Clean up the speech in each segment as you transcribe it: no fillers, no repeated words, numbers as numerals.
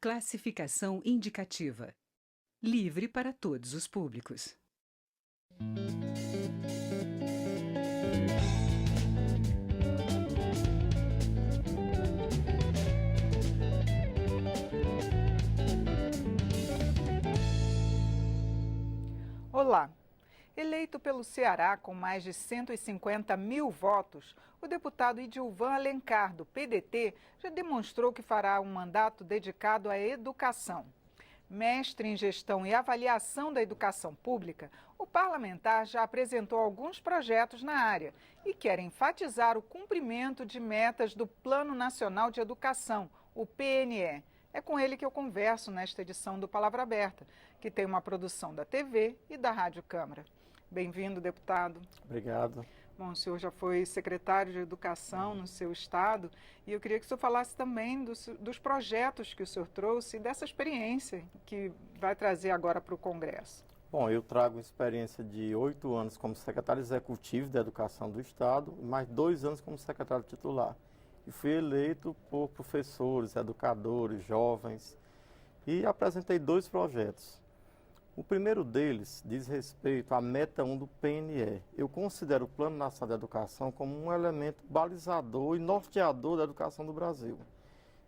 Classificação indicativa. Livre para todos os públicos. Olá! Eleito pelo Ceará com mais de 150 mil votos, o deputado Idilvan Alencar, do PDT, já demonstrou que fará um mandato dedicado à educação. Mestre em gestão e avaliação da educação pública, o parlamentar já apresentou alguns projetos na área e quer enfatizar o cumprimento de metas do Plano Nacional de Educação, o PNE. É com ele que eu converso nesta edição do Palavra Aberta, que tem uma produção da TV e da Rádio Câmara. Bem-vindo, deputado. Obrigado. Bom, o senhor já foi secretário de Educação no seu estado e eu queria que o senhor falasse também dos projetos que o senhor trouxe e dessa experiência que vai trazer agora para o Congresso. Bom, eu trago experiência de 8 anos como secretário executivo da Educação do Estado e mais 2 anos como secretário titular. E fui eleito por professores, educadores, jovens e apresentei 2 projetos. O primeiro deles diz respeito à meta 1 do PNE. Eu considero o Plano Nacional de Educação como um elemento balizador e norteador da educação do Brasil.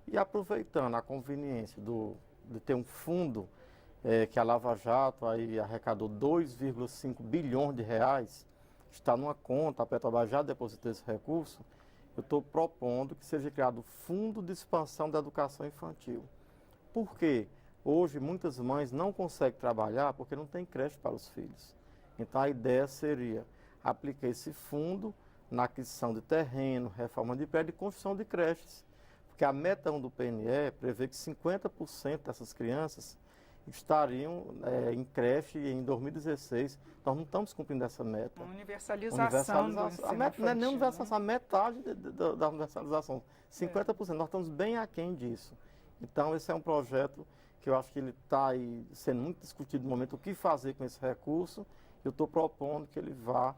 E aproveitando a conveniência de ter um fundo que a Lava Jato aí arrecadou 2,5 bilhões de reais, está numa conta, a Petrobras já depositou esse recurso, eu estou propondo que seja criado o Fundo de Expansão da Educação Infantil. Por quê? Hoje, muitas mães não conseguem trabalhar porque não tem creche para os filhos. Então, a ideia seria aplicar esse fundo na aquisição de terreno, reforma de prédio e construção de creches. Porque a meta 1 do PNE prevê que 50% dessas crianças estariam em creche em 2016. Nós não estamos cumprindo essa meta. Universalização do ensino a meta, infantil, não é nem universalização, a metade da universalização. 50%. Nós estamos bem aquém disso. Então, esse é um projeto que eu acho que ele está aí sendo muito discutido no momento, o que fazer com esse recurso. Eu estou propondo que ele vá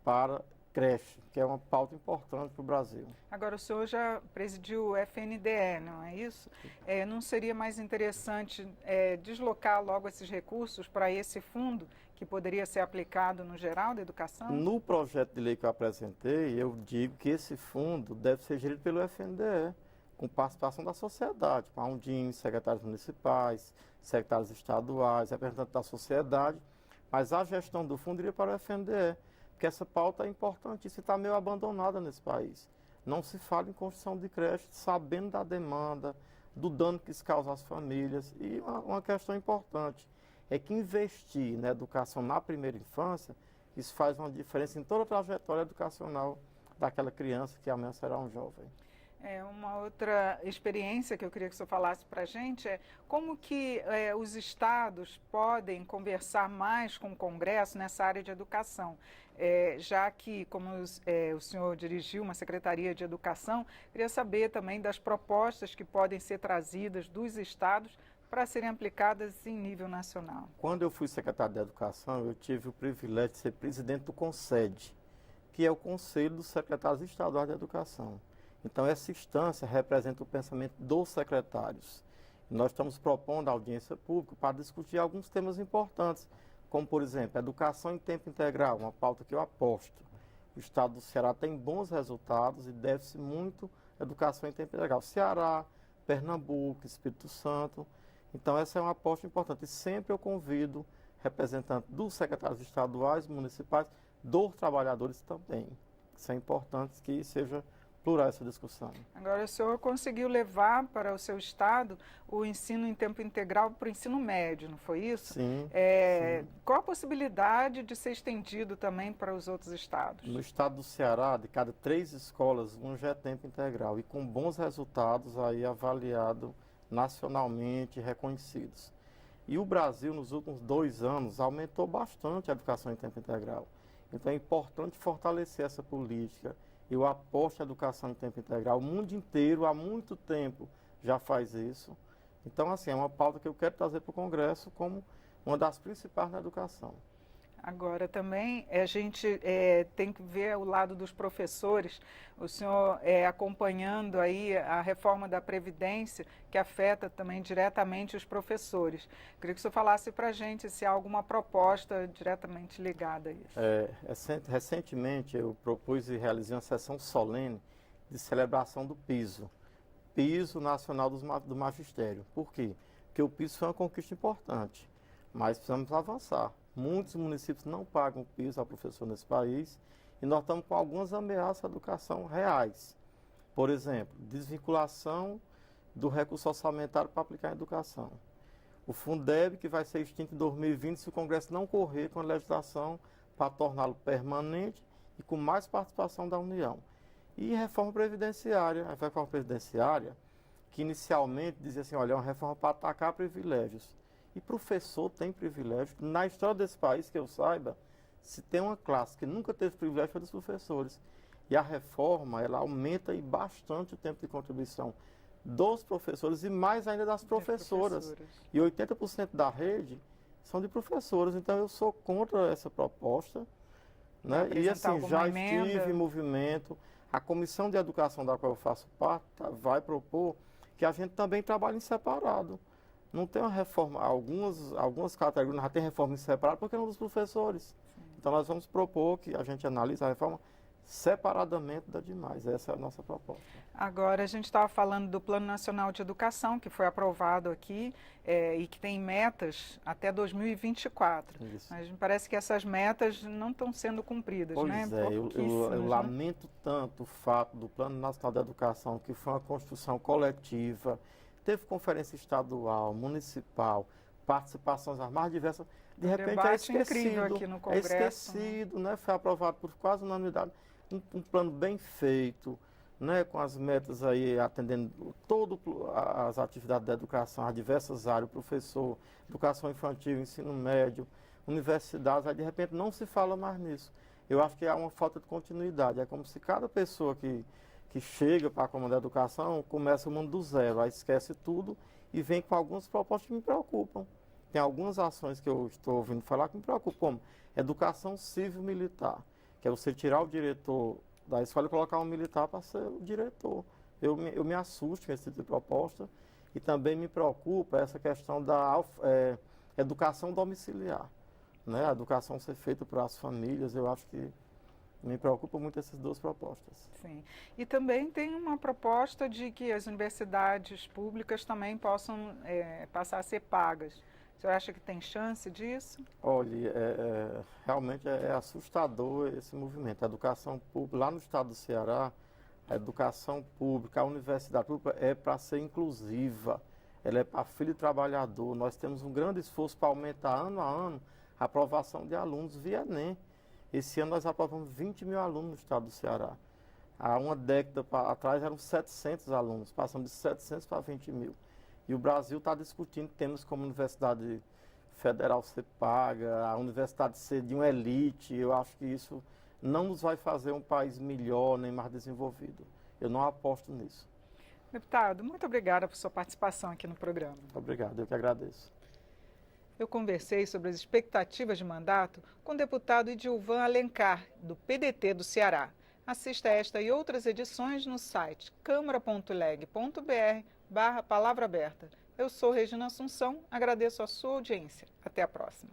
para creche, que é uma pauta importante para o Brasil. Agora, o senhor já presidiu o FNDE, não é isso? Não seria mais interessante deslocar logo esses recursos para esse fundo, que poderia ser aplicado no geral da educação? No projeto de lei que eu apresentei, eu digo que esse fundo deve ser gerido pelo FNDE, com participação da sociedade, com a Undime, secretários municipais, secretários estaduais, representantes da sociedade, mas a gestão do fundo iria para o FNDE, porque essa pauta é importante e está meio abandonada nesse país. Não se fala em construção de creche, sabendo da demanda, do dano que isso causa às famílias. E uma questão importante é que investir na educação na primeira infância, isso faz uma diferença em toda a trajetória educacional daquela criança que amanhã será um jovem. Uma outra experiência que eu queria que o senhor falasse para a gente é como que os estados podem conversar mais com o Congresso nessa área de educação, já que, como o senhor dirigiu uma Secretaria de Educação, queria saber também das propostas que podem ser trazidas dos estados para serem aplicadas em nível nacional. Quando eu fui secretário de Educação, eu tive o privilégio de ser presidente do CONSED, que é o Conselho dos Secretários Estaduais de Educação. Então, essa instância representa o pensamento dos secretários. Nós estamos propondo a audiência pública para discutir alguns temas importantes, como, por exemplo, educação em tempo integral, uma pauta que eu aposto. O estado do Ceará tem bons resultados e deve-se muito à educação em tempo integral. Ceará, Pernambuco, Espírito Santo. Então, essa é uma aposta importante. E sempre eu convido representantes dos secretários estaduais, municipais, dos trabalhadores também. Isso é importante que seja plural essa discussão. Agora, o senhor conseguiu levar para o seu estado o ensino em tempo integral para o ensino médio, não foi isso? Sim, sim. Qual a possibilidade de ser estendido também para os outros estados? No estado do Ceará, de cada 3 escolas, um já é tempo integral e com bons resultados aí avaliado nacionalmente reconhecidos. E o Brasil, nos últimos 2 anos, aumentou bastante a educação em tempo integral. Então é importante fortalecer essa política. Eu aposto a educação em tempo integral. O mundo inteiro, há muito tempo, já faz isso. Então, assim, é uma pauta que eu quero trazer para o Congresso como uma das principais na educação. Agora também a gente tem que ver o lado dos professores, o senhor acompanhando aí a reforma da Previdência, que afeta também diretamente os professores. Queria que o senhor falasse para a gente se há alguma proposta diretamente ligada a isso. Recentemente eu propus e realizei uma sessão solene de celebração do Piso Nacional do Magistério. Por quê? Porque o piso foi uma conquista importante, mas precisamos avançar. Muitos municípios não pagam o piso ao professor nesse país e nós estamos com algumas ameaças à educação reais. Por exemplo, desvinculação do recurso orçamentário para aplicar em educação. O Fundeb, que vai ser extinto em 2020 se o Congresso não correr com a legislação para torná-lo permanente e com mais participação da União. E reforma previdenciária. A reforma previdenciária, que inicialmente dizia assim, olha, é uma reforma para atacar privilégios. E professor tem privilégio. Na história desse país, que eu saiba, se tem uma classe que nunca teve privilégio, foi dos professores. E a reforma, ela aumenta bastante o tempo de contribuição dos professores e mais ainda das professoras. E 80% da rede são de professores. Então, eu sou contra essa proposta. Né? E assim, já estive em movimento. A Comissão de Educação da qual eu faço parte vai propor que a gente também trabalhe em separado. Não tem uma reforma, algumas categorias já tem reforma em separado porque não dos professores. Sim. Então nós vamos propor que a gente analise a reforma separadamente das demais. Essa é a nossa proposta. Agora a gente estava falando do Plano Nacional de Educação, que foi aprovado aqui e que tem metas até 2024. Isso. Mas me parece que essas metas não estão sendo cumpridas, pois né? Eu lamento tanto o fato do Plano Nacional de Educação, que foi uma construção coletiva, teve conferência estadual, municipal, participações as mais diversas. De repente é esquecido, aqui no Congresso, esquecido, né? Foi aprovado por quase unanimidade. Um plano bem feito, né? Com as metas aí atendendo todas as atividades da educação, as diversas áreas, professor, educação infantil, ensino médio, universidades, aí de repente não se fala mais nisso. Eu acho que há uma falta de continuidade. É como se cada pessoa que chega para comandar a educação, começa o mundo do zero, aí esquece tudo e vem com algumas propostas que me preocupam. Tem algumas ações que eu estou ouvindo falar que me preocupam, como educação civil-militar, que é você tirar o diretor da escola e colocar um militar para ser o diretor. Eu me assusto com esse tipo de proposta e também me preocupa essa questão da educação domiciliar, né? A educação ser feita para as famílias, eu acho que me preocupa muito essas duas propostas. Sim. E também tem uma proposta de que as universidades públicas também possam passar a ser pagas. O senhor acha que tem chance disso? Olha, realmente é assustador esse movimento. A educação pública, lá no estado do Ceará, a educação pública, a universidade pública é para ser inclusiva. Ela é para filho de trabalhador. Nós temos um grande esforço para aumentar ano a ano a aprovação de alunos via Enem. Esse ano nós aprovamos 20 mil alunos no estado do Ceará. Há uma década atrás eram 700 alunos, passamos de 700 para 20 mil. E o Brasil está discutindo temas como a Universidade Federal ser paga, a universidade ser de uma elite. Eu acho que isso não nos vai fazer um país melhor nem mais desenvolvido. Eu não aposto nisso. Deputado, muito obrigada por sua participação aqui no programa. Obrigado, eu que agradeço. Eu conversei sobre as expectativas de mandato com o deputado Idilvan Alencar, do PDT do Ceará. Assista esta e outras edições no site câmara.leg.br/palavra aberta. Eu sou Regina Assunção, agradeço a sua audiência. Até a próxima.